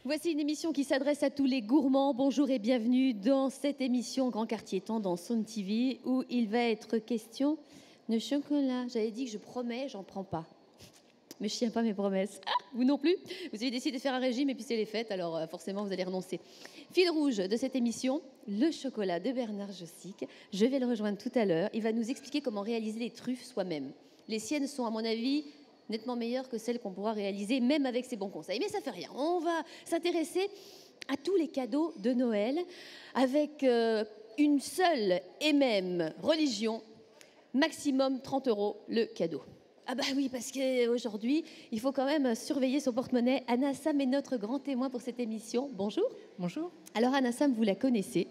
Voici une émission qui s'adresse à tous les gourmands. Bonjour et bienvenue dans cette émission Grand Quartier Temps dans Sun TV où il va être question de chocolat. J'avais dit que je promets, j'en prends pas. Mais je tiens pas mes promesses. Ah, vous non plus. Vous avez décidé de faire un régime et puis c'est les fêtes, alors forcément vous allez renoncer. Fil rouge de cette émission, le chocolat de Bernard Jossic. Je vais le rejoindre tout à l'heure. Il va nous expliquer comment réaliser les truffes soi-même. Les siennes sont à mon avis nettement meilleures que celles qu'on pourra réaliser même avec ses bons conseils. Mais ça fait rien. On va s'intéresser à tous les cadeaux de Noël avec une seule et même religion. Maximum 30 € le cadeau. Ah bah oui, parce qu'aujourd'hui, il faut quand même surveiller son porte-monnaie. Anna Sam est notre grand témoin pour cette émission. Bonjour. Bonjour. Alors Anna Sam, vous la connaissez.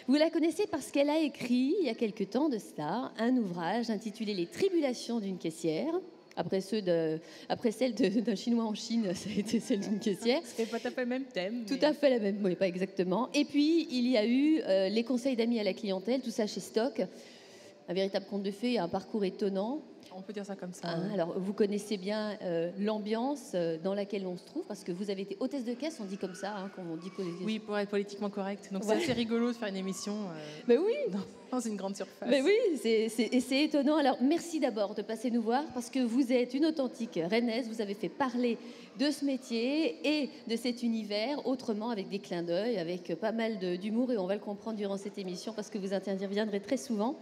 Vous la connaissez parce qu'elle a écrit, il y a quelque temps de cela, un ouvrage intitulé « Les tribulations d'une caissière ». Après celle d'un Chinois en Chine, ça a été celle d'une caissière. C'est pas tout à fait le même thème. Tout à fait la même, oui, pas exactement. Et puis, il y a eu les conseils d'amis à la clientèle, tout ça chez Stock. Un véritable conte de fées et un parcours étonnant. On peut dire ça comme ça. Hein, alors, vous connaissez bien l'ambiance dans laquelle on se trouve, parce que vous avez été hôtesse de caisse, on dit comme ça, hein, quand on dit... Oui, pour être politiquement correct. Donc ouais. C'est assez rigolo de faire une émission ben oui. dans une grande surface. Ben oui, c'est étonnant. Alors, merci d'abord de passer nous voir, parce que vous êtes une authentique rennaise, vous avez fait parler de ce métier et de cet univers, autrement, avec des clins d'œil, avec pas mal d'humour, et on va le comprendre durant cette émission, parce que vous interviendrez très souvent.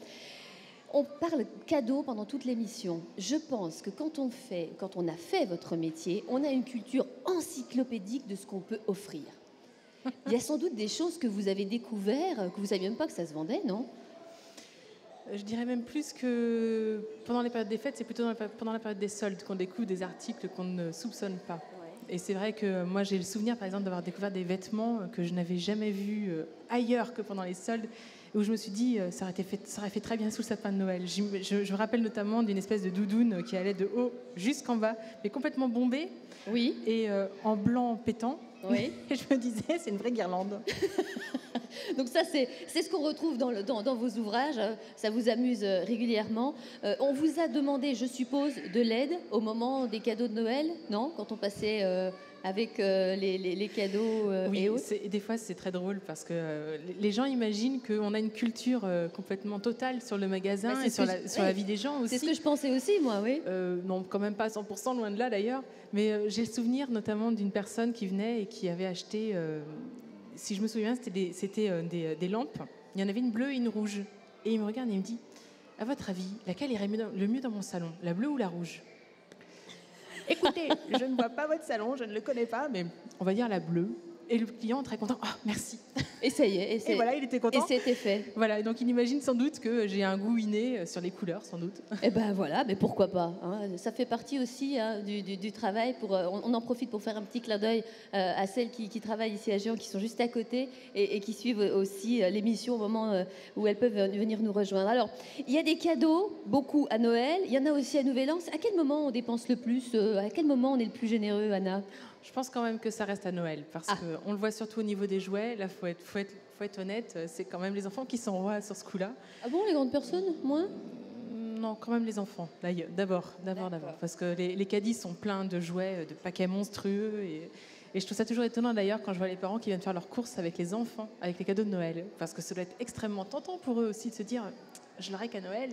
On parle cadeau pendant toute l'émission. Je pense que quand on a fait votre métier, on a une culture encyclopédique de ce qu'on peut offrir. Il y a sans doute des choses que vous avez découvertes, que vous ne saviez même pas que ça se vendait, non ? Je dirais même plus que pendant les périodes des fêtes, c'est plutôt pendant la période des soldes qu'on découvre des articles qu'on ne soupçonne pas. Ouais. Et c'est vrai que moi, j'ai le souvenir, par exemple, d'avoir découvert des vêtements que je n'avais jamais vus ailleurs que pendant les soldes, où je me suis dit, ça aurait fait très bien sous le sapin de Noël. Je me rappelle notamment d'une espèce de doudoune qui allait de haut jusqu'en bas, mais complètement bombée, oui. Et en blanc pétant. Oui. Et je me disais, c'est une vraie guirlande. Donc ça, c'est ce qu'on retrouve dans vos ouvrages. Ça vous amuse régulièrement. On vous a demandé, je suppose, de l'aide au moment des cadeaux de Noël, non ? Quand on passait avec les cadeaux oui, et autres. Des fois, c'est très drôle parce que les gens imaginent qu'on a une culture complètement totale sur le magasin et sur la vie des gens aussi. C'est ce que je pensais aussi, moi, oui. Non, quand même pas à 100%, loin de là d'ailleurs. Mais j'ai le souvenir notamment d'une personne qui venait et qui avait acheté... si je me souviens, c'était des lampes. Il y en avait une bleue et une rouge. Et il me regarde et il me dit, à votre avis, laquelle irait le mieux dans mon salon, la bleue ou la rouge ? Écoutez, je ne vois pas votre salon, je ne le connais pas, mais on va dire la bleue. Et le client très content, merci. Et ça y est. Et voilà, il était content. Et c'était fait. Voilà, donc il imagine sans doute que j'ai un goût inné sur les couleurs, sans doute. Eh ben voilà, mais pourquoi pas, hein. Ça fait partie aussi du travail. On en profite pour faire un petit clin d'œil à celles qui travaillent ici à Géant, qui sont juste à côté et qui suivent aussi l'émission au moment où elles peuvent venir nous rejoindre. Alors, il y a des cadeaux, beaucoup à Noël, il y en a aussi à Nouvel An. À quel moment on dépense le plus ? À quel moment on est le plus généreux, Anna ? Je pense quand même que ça reste à Noël, parce qu'on le voit surtout au niveau des jouets. Là, faut être honnête, c'est quand même les enfants qui sont rois sur ce coup-là. Ah bon, les grandes personnes, moins ? Non, quand même les enfants, d'ailleurs. D'abord. Parce que les caddies sont pleins de jouets, de paquets monstrueux. Et je trouve ça toujours étonnant, d'ailleurs, quand je vois les parents qui viennent faire leurs courses avec les enfants, avec les cadeaux de Noël. Parce que ça doit être extrêmement tentant pour eux aussi de se dire... Je l'aurai qu'à Noël.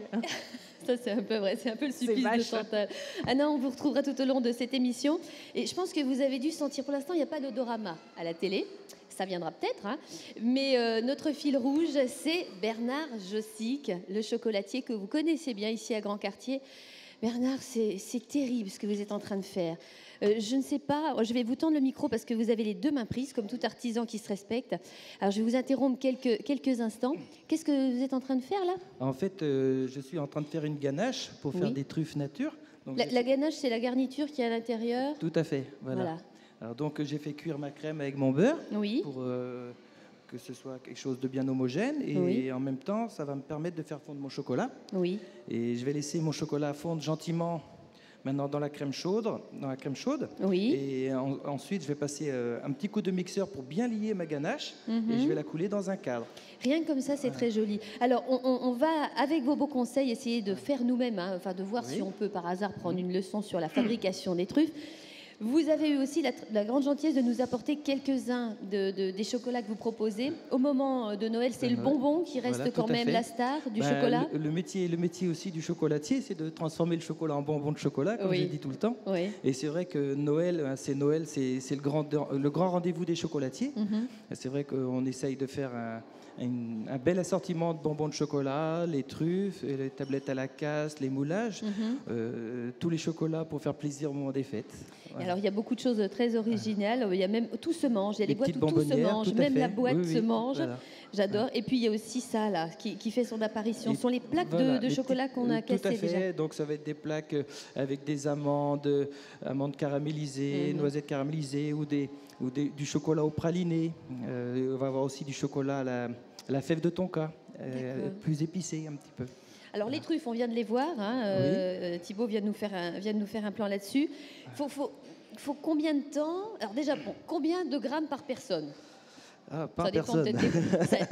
Ça, c'est un peu vrai. C'est un peu le supplice de Chantal. Anna, on vous retrouvera tout au long de cette émission. Et je pense que vous avez dû sentir, pour l'instant, il n'y a pas d'odorama à la télé. Ça viendra peut-être. Hein. Mais notre fil rouge, c'est Bernard Jossic, le chocolatier que vous connaissez bien ici à Grand Quartier. Bernard, c'est terrible ce que vous êtes en train de faire. Je ne sais pas, je vais vous tendre le micro parce que vous avez les deux mains prises, comme tout artisan qui se respecte. Alors, je vais vous interrompre quelques instants. Qu'est-ce que vous êtes en train de faire, là ? En fait, je suis en train de faire une ganache pour faire des truffes nature. Donc, la ganache, c'est la garniture qui est à l'intérieur ? Tout à fait, voilà. Alors, donc, j'ai fait cuire ma crème avec mon beurre pour que ce soit quelque chose de bien homogène. Et en même temps, ça va me permettre de faire fondre mon chocolat. Oui. Et je vais laisser mon chocolat fondre gentiment maintenant dans la crème chaude. Oui. Et ensuite, je vais passer un petit coup de mixeur pour bien lier ma ganache et je vais la couler dans un cadre. Rien que comme ça, c'est très joli. Alors, on va, avec vos beaux conseils, essayer de faire nous-mêmes, de voir si on peut par hasard prendre une leçon sur la fabrication des truffes. Vous avez eu aussi la grande gentillesse de nous apporter quelques-uns des chocolats que vous proposez. Au moment de Noël, c'est le bonbon qui reste quand même la star du chocolat. Le métier aussi du chocolatier, c'est de transformer le chocolat en bonbon de chocolat, comme j'ai dit tout le temps. Oui. Et c'est vrai que Noël, c'est le grand rendez-vous des chocolatiers. C'est vrai qu'on essaye de faire un bel assortiment de bonbons de chocolat, les truffes, les tablettes à la casse, les moulages, tous les chocolats pour faire plaisir au moment des fêtes. Voilà. Alors il y a beaucoup de choses très originales. Il y a même tout se mange. Il y a les boîtes où tout se mange, même la boîte se mange. Voilà. J'adore. Et puis il y a aussi ça là qui fait son apparition. Ce sont les plaques de chocolat qu'on a cassées déjà. Tout à fait. Donc ça va être des plaques avec des amandes caramélisées, noisettes caramélisées ou du chocolat au praliné. On va avoir aussi du chocolat à la fève de tonka, plus épicé un petit peu. Alors les truffes, on vient de les voir. Thibaut vient de nous faire un plan là-dessus. Faut combien de temps? Alors déjà, combien de grammes par personne? Par personne.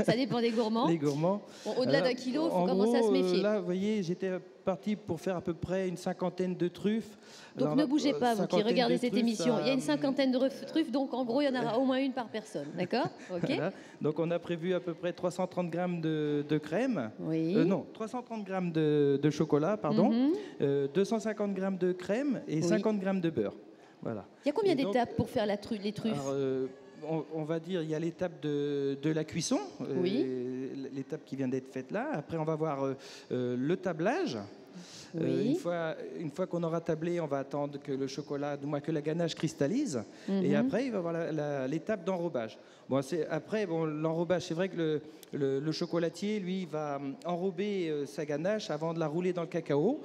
Ça dépend des gourmands. Les gourmands. Au-delà d'un kilo, il faut commencer à se méfier. Là, vous voyez, j'étais parti pour faire à peu près une cinquantaine de truffes. Donc ne bougez pas, vous qui regardez cette émission. Il y a une cinquantaine de truffes, donc en gros, il y en aura au moins une par personne. D'accord? Voilà. Donc on a prévu à peu près 330 grammes de crème. Oui. Non, 330 grammes de chocolat, pardon. 250 grammes de crème et 50 grammes de beurre. Voilà. Il y a combien d'étapes pour faire les truffes? Alors, on va dire, il y a l'étape de la cuisson, l'étape qui vient d'être faite là. Après, on va voir le tablage. Une fois qu'on aura tablé, on va attendre que le chocolat, que la ganache cristallise. Et après, il va y avoir l'étape d'enrobage. L'enrobage, c'est vrai que le chocolatier, lui, va enrober sa ganache avant de la rouler dans le cacao.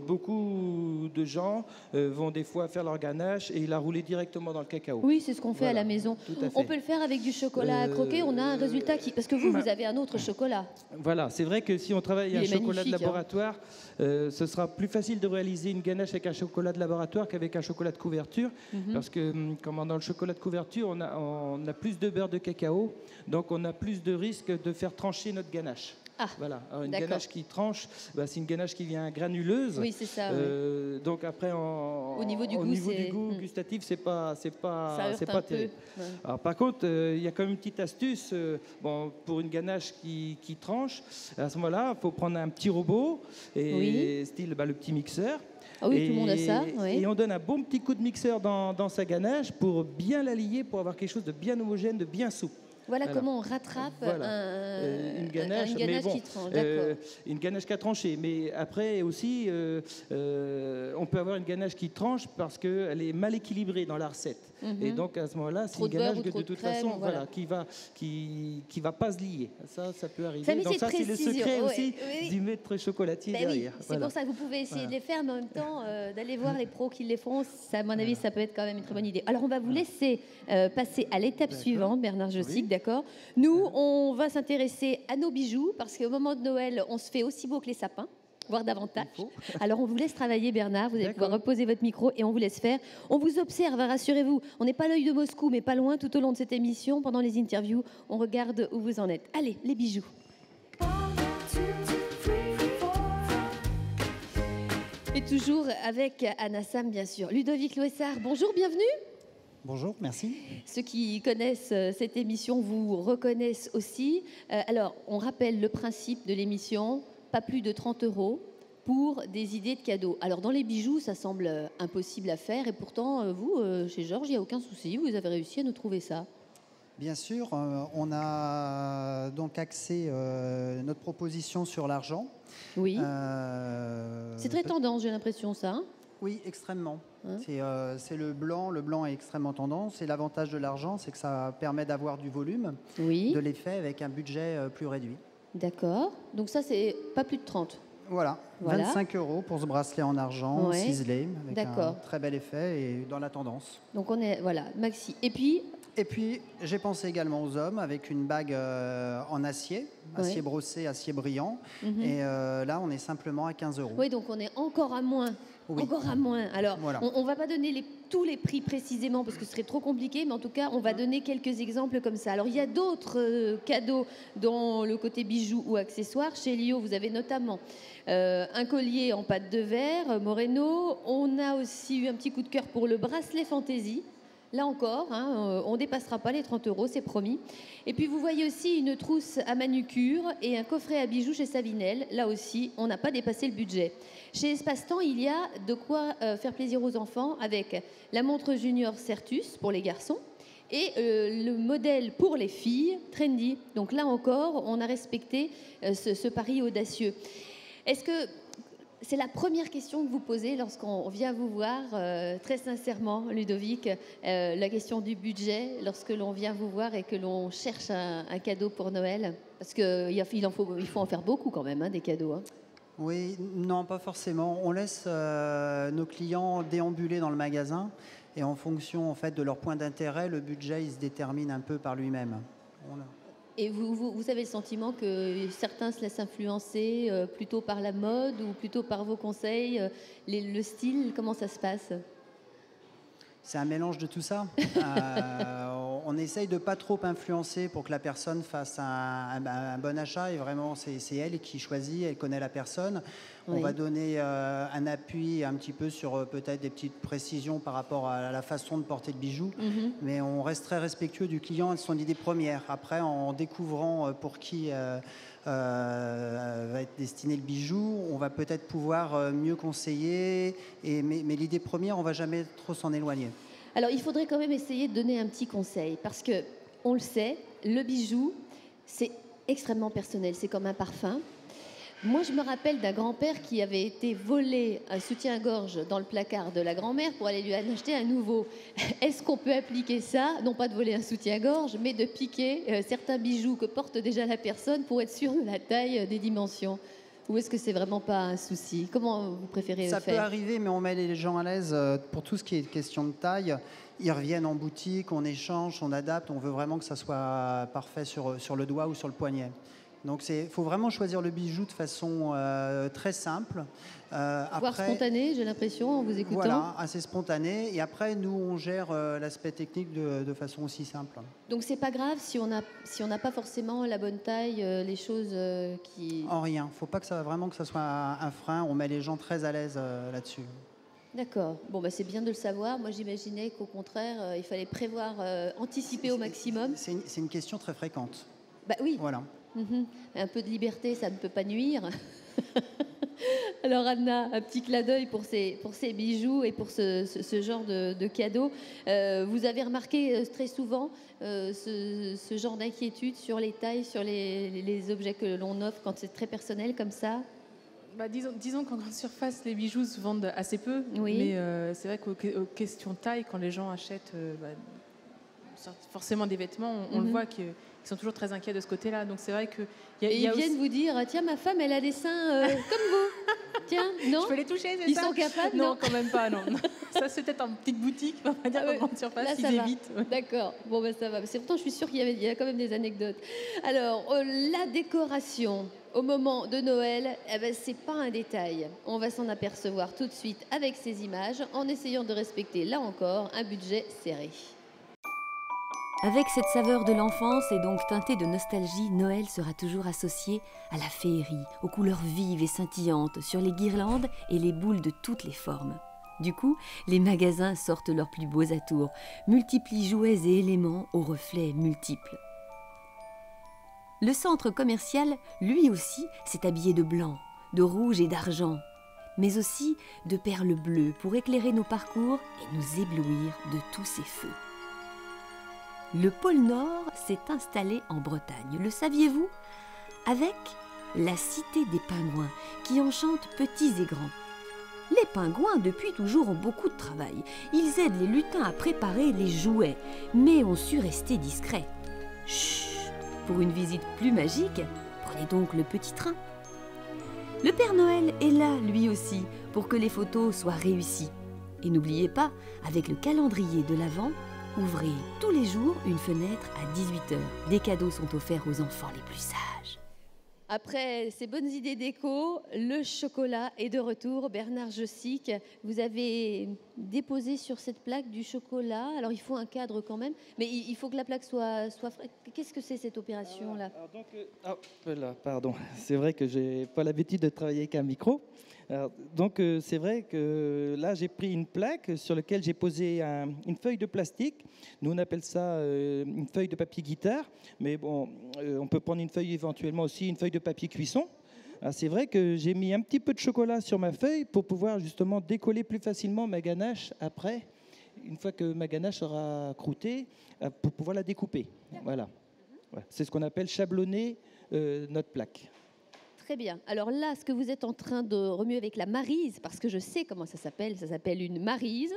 Beaucoup de gens vont des fois faire leur ganache et la rouler directement dans le cacao. Oui, c'est ce qu'on fait à la maison. On peut le faire avec du chocolat à croquer. On a un résultat parce que vous avez un autre chocolat. Voilà, c'est vrai que si on travaille un chocolat de laboratoire, ce sera plus facile de réaliser une ganache avec un chocolat de laboratoire qu'avec un chocolat de couverture. Parce que dans le chocolat de couverture, on a plus de beurre de cacao, donc on a plus de risque de faire trancher notre ganache. Voilà. Alors, une ganache qui tranche, c'est une ganache qui vient granuleuse. Oui, c'est ça. Donc après, au niveau du goût gustatif, c'est pas terrible. Ouais. Alors par contre, il y a quand même une petite astuce. Pour une ganache qui tranche, à ce moment-là, il faut prendre un petit robot style le petit mixeur. Ah oui, tout le monde a ça. Et on donne un bon petit coup de mixeur dans sa ganache pour bien la lier, pour avoir quelque chose de bien homogène, de bien souple. Voilà comment on rattrape une ganache qui tranche. Une ganache qui a tranché. Mais après aussi, on peut avoir une ganache qui tranche parce qu'elle est mal équilibrée dans la recette. Et donc à ce moment-là, c'est une ganache que de toute façon, qui va pas se lier. Ça peut arriver. Donc ça, c'est le secret aussi du maître chocolatier derrière. C'est pour ça que vous pouvez essayer de les faire, mais en même temps, d'aller voir les pros qui les font. Ça, à mon avis, ça peut être quand même une très bonne idée. Alors, on va vous laisser passer à l'étape suivante, Bernard Jossic, d'accord? Nous, on va s'intéresser à nos bijoux, parce qu'au moment de Noël, on se fait aussi beau que les sapins, voire davantage. Alors, on vous laisse travailler, Bernard. Vous allez pouvoir reposer votre micro et on vous laisse faire. On vous observe, rassurez-vous. On n'est pas l'œil de Moscou, mais pas loin tout au long de cette émission. Pendant les interviews, on regarde où vous en êtes. Allez, les bijoux. Et toujours avec Anna Sam, bien sûr. Ludovic Loessard, bonjour, bienvenue. Bonjour, merci. Ceux qui connaissent cette émission vous reconnaissent aussi. Alors, on rappelle le principe de l'émission, pas plus de 30 € pour des idées de cadeaux. Alors, dans les bijoux, ça semble impossible à faire et pourtant, vous, chez Georges, il n'y a aucun souci, vous avez réussi à nous trouver ça. Bien sûr, on a donc axé notre proposition sur l'argent. Oui. C'est très tendance, j'ai l'impression, ça. Hein ? Oui, extrêmement. C'est le blanc. Le blanc est extrêmement tendance. Et l'avantage de l'argent, c'est que ça permet d'avoir du volume, de l'effet avec un budget plus réduit. D'accord. Donc ça, c'est pas plus de 30. Voilà. 25 € pour ce bracelet en argent, ciselé, avec un très bel effet et dans la tendance. Donc on est, maxi. Et puis, j'ai pensé également aux hommes avec une bague en acier brossé, acier brillant. Et là, on est simplement à 15 €. Oui, donc on est encore à moins. Oui. Encore à moins. Alors, on ne va pas donner tous les prix précisément parce que ce serait trop compliqué, mais en tout cas, on va donner quelques exemples comme ça. Alors, il y a d'autres cadeaux dans le côté bijoux ou accessoires. Chez Lio, vous avez notamment un collier en pâte de verre, Moreno. On a aussi eu un petit coup de cœur pour le bracelet fantaisie. Là encore, on ne dépassera pas les 30 €, c'est promis. Et puis vous voyez aussi une trousse à manucure et un coffret à bijoux chez Savinel. Là aussi, on n'a pas dépassé le budget. Chez Espace Temps, il y a de quoi faire plaisir aux enfants avec la montre Junior Certus pour les garçons et le modèle pour les filles, Trendy. Donc là encore, on a respecté ce pari audacieux. Est-ce que c'est la première question que vous posez lorsqu'on vient vous voir, très sincèrement, Ludovic, la question du budget, lorsque l'on vient vous voir et que l'on cherche un cadeau pour Noël? Parce qu'il faut en faire beaucoup quand même, des cadeaux. Oui, non, pas forcément. On laisse nos clients déambuler dans le magasin et en fonction en fait, de leur point d'intérêt, le budget il se détermine un peu par lui-même. Et vous avez le sentiment que certains se laissent influencer plutôt par la mode ou plutôt par vos conseils, le style, comment ça se passe? C'est un mélange de tout ça. On essaye de ne pas trop influencer pour que la personne fasse un bon achat. Et vraiment, c'est elle qui choisit, elle connaît la personne. On va donner un appui un petit peu sur peut-être des petites précisions par rapport à la façon de porter le bijou. Mais on reste très respectueux du client et de son idée première. Après, en découvrant pour qui va être destiné le bijou, on va peut-être pouvoir mieux conseiller. Mais l'idée première, on ne va jamais trop s'en éloigner. Alors, il faudrait quand même essayer de donner un petit conseil parce que, on le sait, le bijou, c'est extrêmement personnel. C'est comme un parfum. Moi, je me rappelle d'un grand-père qui avait été volé un soutien-gorge dans le placard de la grand-mère pour aller lui en acheter un nouveau. Est-ce qu'on peut appliquer ça, non pas de voler un soutien-gorge, mais de piquer certains bijoux que porte déjà la personne pour être sûr de la taille, des dimensions? Ou est-ce que c'est vraiment pas un souci? Comment vous préférez le faire? Ça peut arriver, mais on met les gens à l'aise pour tout ce qui est question de taille. Ils reviennent en boutique, on échange, on adapte. On veut vraiment que ça soit parfait sur le doigt ou sur le poignet. Donc il faut vraiment choisir le bijou de façon très simple. Voire spontané, j'ai l'impression, en vous écoutant. Voilà, assez spontané. Et après, nous, on gère l'aspect technique de façon aussi simple. Donc c'est pas grave si on n'a pas forcément la bonne taille, les choses qui... En rien. Il ne faut pas que ça soit un frein. On met les gens très à l'aise là-dessus. D'accord. Bon, c'est bien de le savoir. Moi, j'imaginais qu'au contraire, il fallait prévoir, anticiper au maximum. C'est une question très fréquente. Oui. Voilà. Un peu de liberté, ça ne peut pas nuire. Alors Anna, un petit clin d'œil pour ces bijoux et pour ce genre de cadeaux. Vous avez remarqué très souvent ce genre d'inquiétude sur les tailles, sur les objets que l'on offre quand c'est très personnel comme ça? Disons qu'en grande surface, les bijoux se vendent assez peu. Oui. Mais c'est vrai qu'aux questions taille, quand les gens achètent forcément des vêtements, on le voit qu'ils sont toujours très inquiets de ce côté-là. Donc c'est vrai que ils viennent vous dire, tiens, ma femme, elle a des seins comme vous. Tiens, non. Je peux les toucher, c'est ça? Ils sont capables? Non, quand même pas, non. Ça, c'est peut-être en petite boutique, on va dire, en grande surface, là, ils évitent. D'accord, bon, ça va. Pourtant, je suis sûre qu'il y a quand même des anecdotes. Alors, la décoration au moment de Noël, c'est pas un détail. On va s'en apercevoir tout de suite avec ces images, en essayant de respecter, là encore, un budget serré. Avec cette saveur de l'enfance et donc teintée de nostalgie, Noël sera toujours associé à la féerie, aux couleurs vives et scintillantes sur les guirlandes et les boules de toutes les formes. Du coup, les magasins sortent leurs plus beaux atours, multiplient jouets et éléments aux reflets multiples. Le centre commercial, lui aussi, s'est habillé de blanc, de rouge et d'argent, mais aussi de perles bleues pour éclairer nos parcours et nous éblouir de tous ces feux. Le pôle Nord s'est installé en Bretagne, le saviez-vous? Avec la Cité des Pingouins, qui enchante petits et grands. Les pingouins, depuis toujours, ont beaucoup de travail. Ils aident les lutins à préparer les jouets, mais ont su rester discrets. Chut! Pour une visite plus magique, prenez donc le petit train. Le Père Noël est là, lui aussi, pour que les photos soient réussies. Et n'oubliez pas, avec le calendrier de l'Avent, ouvrez tous les jours une fenêtre à 18h. Des cadeaux sont offerts aux enfants les plus sages. Après ces bonnes idées déco, le chocolat est de retour. Bernard Jossic, vous avez déposé sur cette plaque du chocolat. Alors il faut un cadre quand même, mais il faut que la plaque soit fraîche. Qu'est-ce que c'est cette opération-là? Pardon, c'est vrai que j'ai pas l'habitude de travailler avec un micro. Donc c'est vrai que là j'ai pris une plaque sur laquelle j'ai posé une feuille de plastique. Nous on appelle ça une feuille de papier guitare, mais bon, on peut prendre une feuille éventuellement aussi, une feuille de papier cuisson. C'est vrai que j'ai mis un petit peu de chocolat sur ma feuille pour pouvoir justement décoller plus facilement ma ganache après, une fois que ma ganache sera croûtée, pour pouvoir la découper. Voilà. C'est ce qu'on appelle chablonner notre plaque. Très bien. Alors là, ce que vous êtes en train de remuer avec la maryse, parce que je sais comment ça s'appelle une maryse.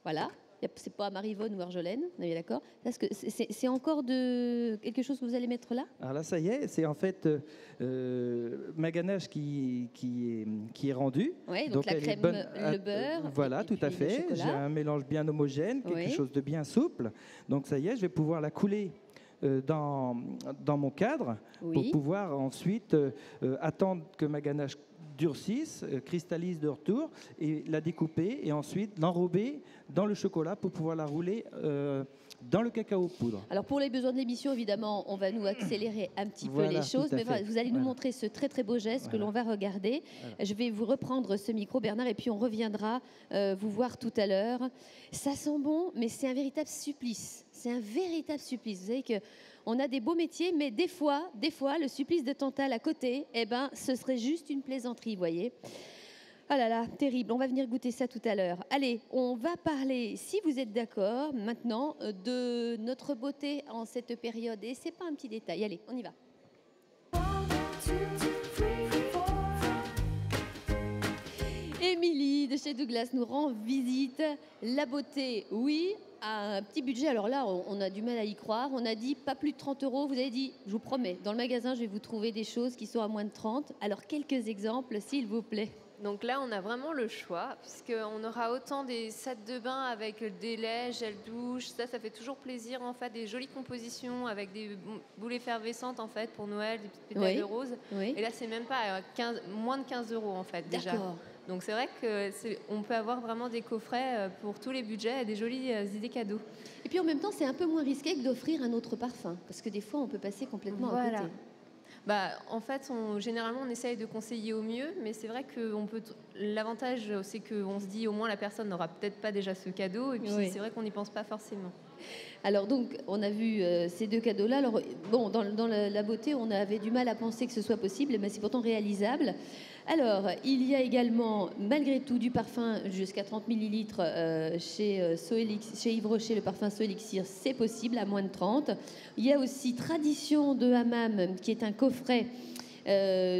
Voilà. C'est pas Marivonne ou Argelène, on est d'accord? C'est encore quelque chose que vous allez mettre là? Alors là, ça y est, c'est en fait ma ganache qui est rendue. Oui, donc la crème, le beurre. Voilà, tout à fait. J'ai un mélange bien homogène, quelque chose de bien souple. Donc ça y est, je vais pouvoir la couler dans mon cadre pour pouvoir ensuite attendre que ma ganache durcisse, cristallise de retour et la découper et ensuite l'enrober dans le chocolat pour pouvoir la rouler dans le cacao poudre. Alors pour les besoins de l'émission, évidemment, on va nous accélérer un petit peu les choses, mais vous allez nous montrer ce très très beau geste que l'on va regarder. Je vais vous reprendre ce micro, Bernard, et puis on reviendra vous voir tout à l'heure. Ça sent bon, mais c'est un véritable supplice. C'est un véritable supplice. Vous savez qu'on a des beaux métiers, mais des fois, le supplice de Tantale à côté, ce serait juste une plaisanterie, vous voyez. Ah là là, terrible. On va venir goûter ça tout à l'heure. Allez, on va parler, si vous êtes d'accord, maintenant, de notre beauté en cette période. Et c'est pas un petit détail. Allez, on y va. Émilie de chez Douglas nous rend visite. La beauté, oui, à un petit budget. Alors là, on a du mal à y croire. On a dit pas plus de 30 €. Vous avez dit, je vous promets, dans le magasin, je vais vous trouver des choses qui sont à moins de 30. Alors, quelques exemples, s'il vous plaît. Donc là, on a vraiment le choix, puisqu'on aura autant des sets de bain avec des laits, gel douche, ça fait toujours plaisir, en fait, des jolies compositions avec des boules effervescentes, en fait, pour Noël, des petites pétales de rose. Oui. Et là, c'est même pas moins de 15 €, en fait, déjà. Donc c'est vrai qu'on peut avoir vraiment des coffrets pour tous les budgets et des jolies idées cadeaux. Et puis en même temps, c'est un peu moins risqué que d'offrir un autre parfum, parce que des fois, on peut passer complètement à côté. En fait, généralement, on essaye de conseiller au mieux, mais c'est vrai que l'avantage, c'est qu'on se dit au moins la personne n'aura peut-être pas déjà ce cadeau, et puis c'est vrai qu'on n'y pense pas forcément. Alors donc, on a vu ces deux cadeaux-là. Alors bon, dans la beauté, on avait du mal à penser que ce soit possible, mais c'est pourtant réalisable. Alors, il y a également, malgré tout, du parfum jusqu'à 30 ml chez Yves Rocher, le parfum So Elixir, c'est possible, à moins de 30. Il y a aussi Tradition de Hammam, qui est un coffret,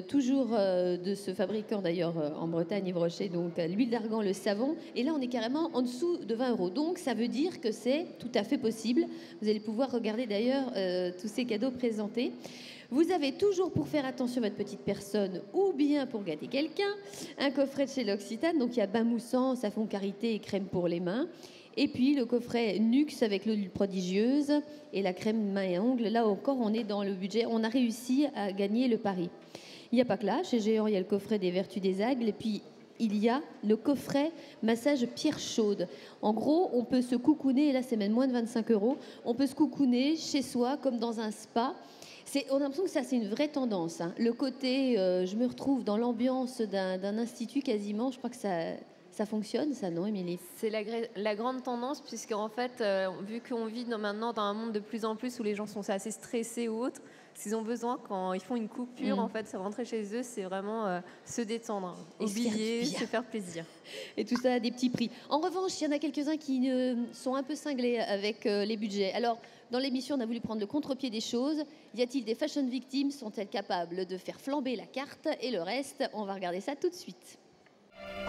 toujours de ce fabricant d'ailleurs en Bretagne, Yves Rocher, donc l'huile d'argan, le savon. Et là, on est carrément en dessous de 20 €. Donc, ça veut dire que c'est tout à fait possible. Vous allez pouvoir regarder d'ailleurs tous ces cadeaux présentés. Vous avez toujours, pour faire attention à votre petite personne ou bien pour gâter quelqu'un, un coffret de chez L'Occitane. Donc, il y a bain moussant, savon karité et crème pour les mains. Et puis, le coffret Nux avec l'huile prodigieuse et la crème main et ongles. Là encore, on est dans le budget. On a réussi à gagner le pari. Il n'y a pas que là. Chez Géant, il y a le coffret des Vertus des Aigles. Et puis, il y a le coffret massage pierre chaude. En gros, on peut se coucouner, et là, c'est même moins de 25 €. On peut se coucouner chez soi, comme dans un spa. On a l'impression que ça, c'est une vraie tendance. Hein. Le côté, je me retrouve dans l'ambiance d'un institut quasiment. Je crois que ça fonctionne, ça, non, Émilie? C'est la grande tendance, puisqu'en fait, vu qu'on vit maintenant dans un monde de plus en plus où les gens sont assez stressés ou autres, s'ils ont besoin, quand ils font une coupure, en fait, rentrer chez eux, c'est vraiment se détendre, oublier, se faire plaisir. Et tout ça à des petits prix. En revanche, il y en a quelques-uns qui sont un peu cinglés avec les budgets. Alors, dans l'émission, on a voulu prendre le contre-pied des choses. Y a-t-il des fashion victims? Sont-elles capables de faire flamber la carte? Et le reste, on va regarder ça tout de suite.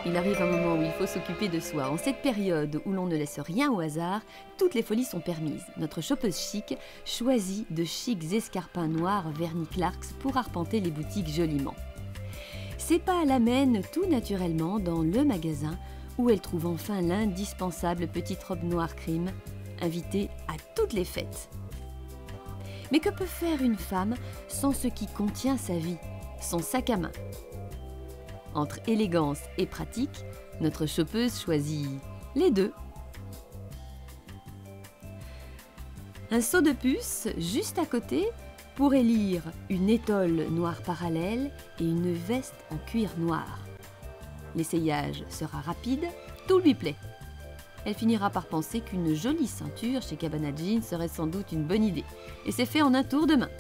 Il arrive un moment où il faut s'occuper de soi. En cette période où l'on ne laisse rien au hasard, toutes les folies sont permises. Notre chopeuse chic choisit de chics escarpins noirs vernis Clarks pour arpenter les boutiques joliment. Ses pas l'amènent tout naturellement dans le magasin où elle trouve enfin l'indispensable petite robe noire crime, invitée à toutes les fêtes. Mais que peut faire une femme sans ce qui contient sa vie, son sac à main? Entre élégance et pratique, notre chopeuse choisit les deux. Un seau de puce, juste à côté, pour élire une étole noire parallèle et une veste en cuir noir. L'essayage sera rapide, tout lui plaît. Elle finira par penser qu'une jolie ceinture chez Cabana Jeans serait sans doute une bonne idée. Et c'est fait en un tour de main.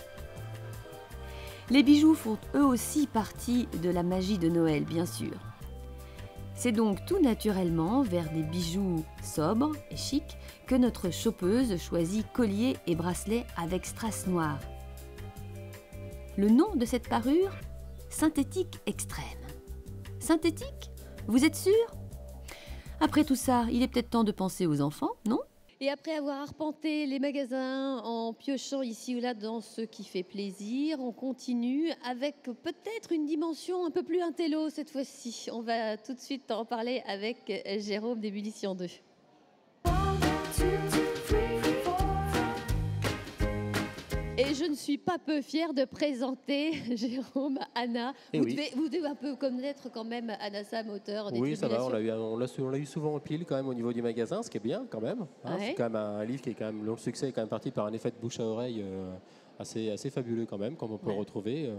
Les bijoux font eux aussi partie de la magie de Noël, bien sûr. C'est donc tout naturellement vers des bijoux sobres et chics que notre chopeuse choisit collier et bracelet avec strass noir. Le nom de cette parure? Synthétique extrême. Synthétique? Vous êtes sûr? Après tout ça, il est peut-être temps de penser aux enfants, non? Et après avoir arpenté les magasins en piochant ici ou là dans ce qui fait plaisir, on continue avec peut-être une dimension un peu plus intello cette fois-ci. On va tout de suite en parler avec Jérôme d'Ébullition 2. Et je ne suis pas peu fière de présenter Jérôme, Anna. Vous devez un peu connaître quand même Anna Sam, auteur des Oui, ça va, Tribulations. on l'a eu souvent au pile quand même au niveau du magasin, ce qui est bien quand même. Hein. Ouais. C'est quand même un livre qui est quand même, le succès est quand même parti par un effet de bouche à oreille assez fabuleux quand même, comme on peut retrouver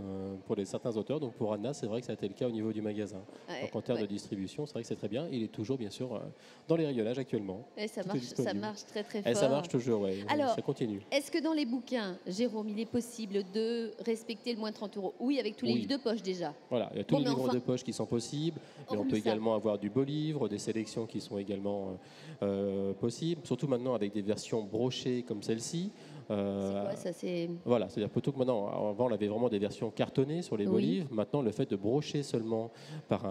pour certains auteurs. Donc pour Anna, c'est vrai que ça a été le cas au niveau du magasin. Ouais, Donc en termes de distribution, c'est vrai que c'est très bien. Il est toujours bien sûr dans les rayonnages actuellement. Et ça Tout est marche disponible. très très fort. Et ça marche toujours, oui. Alors, Ça continue. est-ce que dans les bouquins, Jérôme, il est possible de respecter le moins 30 €? Oui, avec tous les Oui. livres de poche déjà. Voilà, il y a tous Bon, les mais livres enfin, de poche qui sont possibles, mais on hormis peut ça. également avoir du beau livre, des sélections qui sont également possibles, surtout maintenant avec des versions brochées comme celle-ci. C'est quoi ça? C'est Voilà, c'est-à-dire plutôt que maintenant, avant on avait vraiment des versions cartonnées sur les beaux Oui. livres, maintenant le fait de brocher seulement par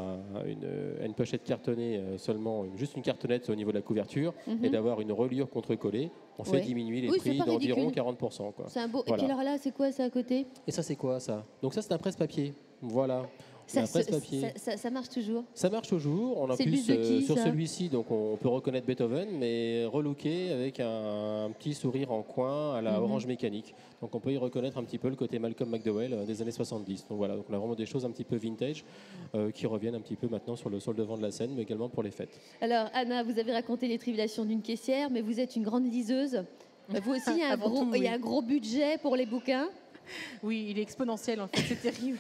une pochette cartonnée, seulement juste une cartonnette au niveau de la couverture, et d'avoir une reliure contre-collée, on fait Ouais. diminuer les Oui, c'est prix pas d'environ ridicule. 40%. Quoi. c'est un beau. Voilà. Et puis alors là, c'est quoi ça à côté? Et ça c'est quoi ça? Donc ça c'est un presse-papier, voilà. Ça, Un presse-papier. ça marche toujours. Ça marche toujours. En C'est le plus, but de qui, sur ça celui-ci, donc on peut reconnaître Beethoven, mais relooké avec un petit sourire en coin à la Orange Mécanique. Donc on peut y reconnaître un petit peu le côté Malcolm McDowell des années 70. Donc voilà, donc on a vraiment des choses un petit peu vintage qui reviennent un petit peu maintenant sur le devant de la scène, mais également pour les fêtes. Alors Anna, vous avez raconté les tribulations d'une caissière, mais vous êtes une grande liseuse. Vous aussi, il y a Avant tout, il y a oui. un gros budget pour les bouquins Oui, il est exponentiel en fait, c'est terrible.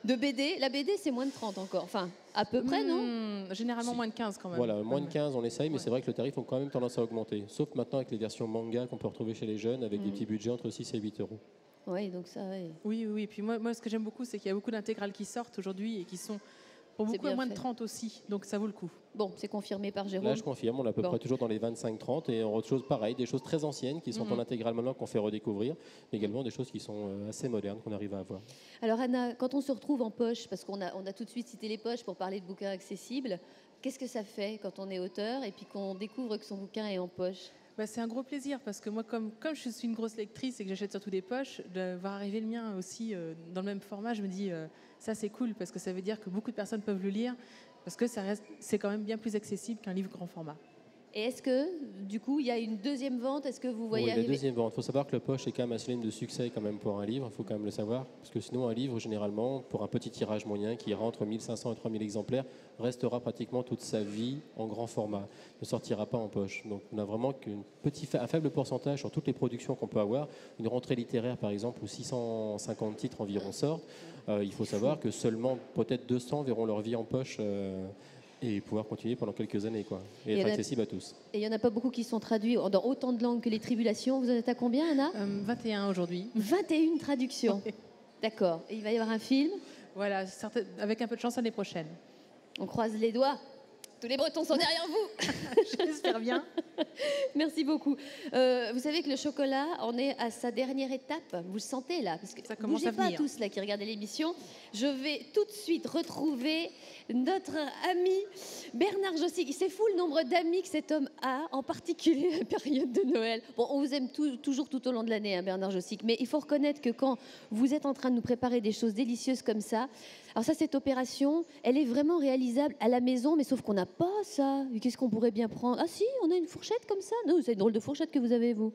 de BD. La BD, c'est moins de 30 encore. Enfin, à peu près, non? Généralement moins de 15 quand même. Voilà, moins de 15 on essaye, mais Ouais. c'est vrai que le tarif a quand même tendance à augmenter. Sauf maintenant avec les versions manga qu'on peut retrouver chez les jeunes avec des petits budgets entre 6 et 8 euros. Oui, donc ça, ouais. Oui. Et puis moi, ce que j'aime beaucoup, c'est qu'il y a beaucoup d'intégrales qui sortent aujourd'hui et qui sont pour C'est beaucoup à bien moins de fait. 30 aussi. Donc ça vaut le coup. Bon, c'est confirmé par Jérôme. Là, je confirme, on est à peu Bon. près toujours dans les 25-30 et on retrouve pareil, des choses très anciennes qui sont en intégrale maintenant qu'on fait redécouvrir, mais également des choses qui sont assez modernes qu'on arrive à avoir. Alors Anna, quand on se retrouve en poche, parce qu'on a tout de suite cité les poches pour parler de bouquins accessibles, qu'est-ce que ça fait quand on est auteur et puis qu'on découvre que son bouquin est en poche? Bah, c'est un gros plaisir parce que moi, comme je suis une grosse lectrice et que j'achète surtout des poches, de voir arriver le mien aussi dans le même format, je me dis ça c'est cool parce que ça veut dire que beaucoup de personnes peuvent le lire parce que c'est quand même bien plus accessible qu'un livre grand format. Et est-ce que, du coup, il y a une deuxième vente? Est-ce que vous voyez Oui, la arriver... deuxième vente. Il faut savoir que le poche est quand même un synonyme de succès quand même pour un livre, il faut quand même le savoir. Parce que sinon, un livre, généralement, pour un petit tirage moyen qui ira entre 1500 et 3000 exemplaires, restera pratiquement toute sa vie en grand format, ne sortira pas en poche. Donc on a vraiment un faible pourcentage sur toutes les productions qu'on peut avoir. Une rentrée littéraire, par exemple, où 650 titres environ sortent, il faut savoir que seulement peut-être 200 verront leur vie en poche et pouvoir continuer pendant quelques années, quoi, et être accessible à tous. Et il n'y en a pas beaucoup qui sont traduits dans autant de langues que les tribulations. Vous en êtes à combien, Anna? 21 aujourd'hui. 21 traductions. D'accord. Et il va y avoir un film. Voilà, avec un peu de chance l'année prochaine. On croise les doigts. Tous les Bretons sont derrière vous. J'espère bien. Merci beaucoup. Vous savez que le chocolat en est à sa dernière étape. Vous le sentez là, parce que Ça commence bougez à pas venir. tous là qui regardez l'émission. Je vais tout de suite retrouver notre ami Bernard Jossic. C'est fou le nombre d'amis que cet homme a, en particulier à la période de Noël. Bon, on vous aime toujours tout au long de l'année, hein, Bernard Jossic, mais il faut reconnaître que quand vous êtes en train de nous préparer des choses délicieuses comme ça, alors ça, cette opération, elle est vraiment réalisable à la maison, mais sauf qu'on n'a pas ça. Qu'est-ce qu'on pourrait bien prendre? Ah si, on a une fourchette comme ça? Non, c'est une drôle de fourchette que vous avez, vous.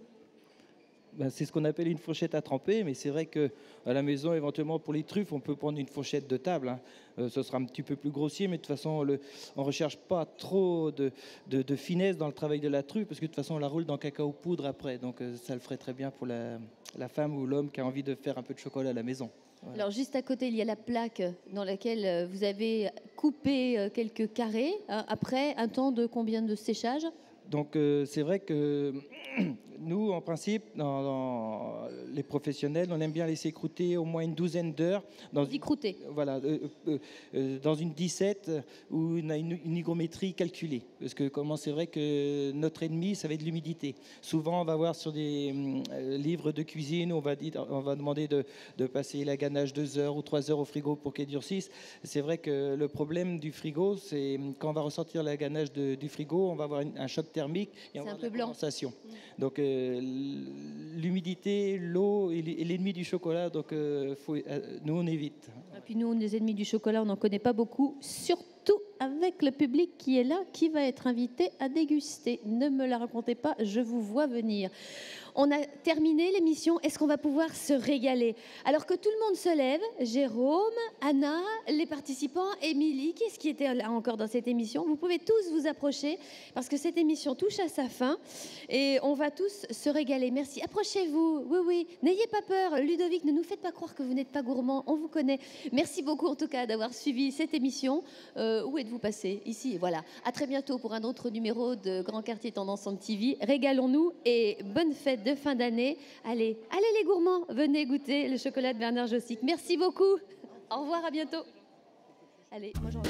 c'est ce qu'on appelle une fourchette à tremper, mais c'est vrai qu'à la maison, éventuellement, pour les truffes, on peut prendre une fourchette de table. Hein. Ce sera un petit peu plus grossier, mais de toute façon, on ne recherche pas trop de finesse dans le travail de la truffe, parce que de toute façon, on la roule dans cacao poudre après. Donc ça le ferait très bien pour la femme ou l'homme qui a envie de faire un peu de chocolat à la maison. Voilà. Alors juste à côté, il y a la plaque dans laquelle vous avez coupé quelques carrés, hein, après un temps de combien de séchage? Donc c'est vrai que nous, en principe, dans les professionnels, on aime bien laisser croûter au moins une douzaine d'heures. Voilà, dans une 17 où on a une hygrométrie calculée. Parce que c'est vrai que notre ennemi, ça va être l'humidité. Souvent, on va voir sur des livres de cuisine, on va demander de passer la ganache 2 heures ou 3 heures au frigo pour qu'elle durcisse. C'est vrai que le problème du frigo, c'est quand on va ressortir la ganache du frigo, on va avoir un choc thermique et on va avoir de la condensation. Donc l'humidité, l'eau est l'ennemi du chocolat, donc nous on évite. Et puis nous, les ennemis du chocolat, on n'en connaît pas beaucoup, surtout avec le public qui est là, qui va être invité à déguster. Ne me la racontez pas, je vous vois venir. On a terminé l'émission, est-ce qu'on va pouvoir se régaler? Alors que tout le monde se lève, Jérôme, Anna, les participants, Émilie, qui est-ce qui était là encore dans cette émission? Vous pouvez tous vous approcher parce que cette émission touche à sa fin et on va tous se régaler. Merci, approchez-vous, oui, n'ayez pas peur. Ludovic, ne nous faites pas croire que vous n'êtes pas gourmand, on vous connaît. Merci beaucoup en tout cas d'avoir suivi cette émission. Où êtes-vous passé? Ici, voilà. À très bientôt pour un autre numéro de Grand Quartier Tendance on TV. Régalons-nous et bonne fête de fin d'année. Allez les gourmands, venez goûter le chocolat de Bernard Jossic. Merci beaucoup. Au revoir, à bientôt. Allez, moi j'en